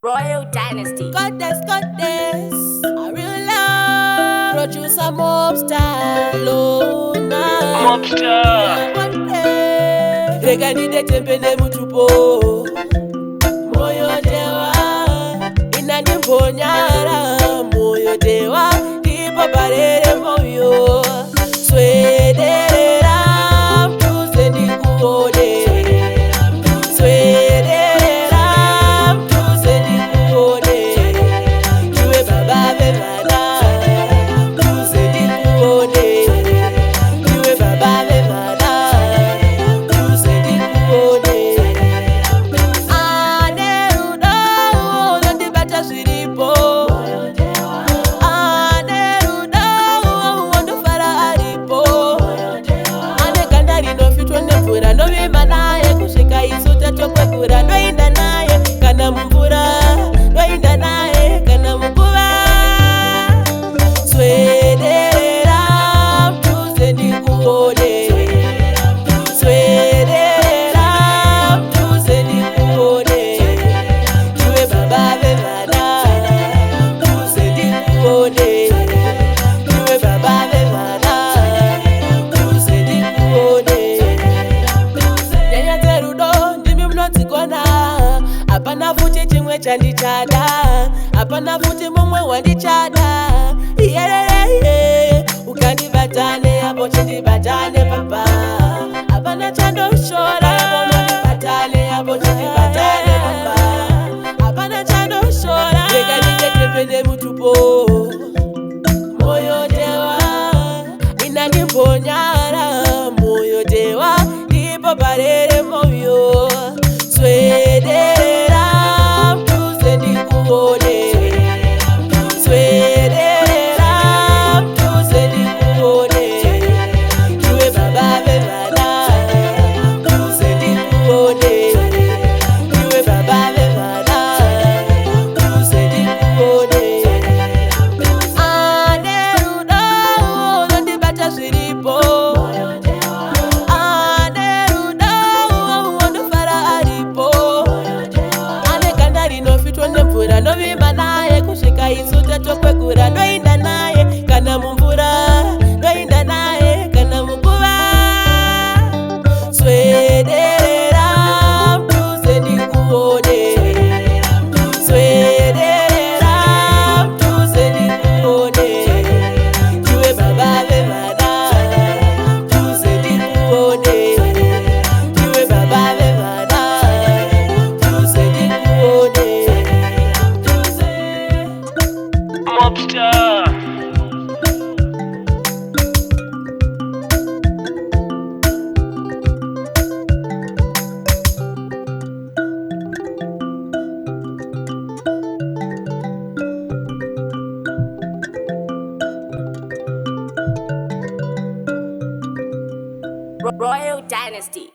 Royal Dynasty. Goddess, I real love. Producer Mobster, Luna. Mobster. One day, rega nidetembele mutupo. Moyo dewa, inandimponyara. Moyo dewa, ndipo barere moyo. Swederera, mtuze ndikuone. Swederera, mtuze ndikuone. Iwe baba bevana, mtuze ndikuone. Iwe baba bevana, mtuze ndikuone. Ane rudo, nondibata zviripo. Ane rudo, wondofara aripo. Ane ganda rinofitwa nemvura, novimba naye kusvika isu tatokwegura. Ndoinda naye kana mumvura, ndoinda naye kana muguva. Swederera, mtuze ndikuone. Swederera, mtuze ndikuone. Iwe baba bevana, mtuze ndikuone. Iwe baba bevana, mtuze ndikuone. Nyanya dzerudo ndimi munotsikona. Hapana futi chimwe chandichada, hapana futi mumwe wandichada. Iyerere, ukandibatane apo chindibatane papa. Hapana chandoshora, unondibatane apo chindibatane papa. Hapana chandoshora, rega nditepende mutupo. Moyo dewa, inandimponyara. Moyo dewa, ndipo barere moyo. Swederera, mtuze ndikuone. Swederera, mtuze ndikuone. Iwe baba bevana, mtuze ndikuone. Iwe baba bevana, mtuze ndikuone. Ane rudo, nondibata zviripo. Ane rudo, wondofara aripo. Ane ganda rinofitwa nemvura, novimba naye kusvika isu tatokwegura. Ndoinda naye kana mumvura, ndoinda naye kana muguva. Swederera, mtuze ndikuone. Swederera, mtuze ndikuone. Iwe baba bevana, mtuze ndikuone. Iwe baba bevana, mtuze ndikuone. Mobster. Royal Dynasty.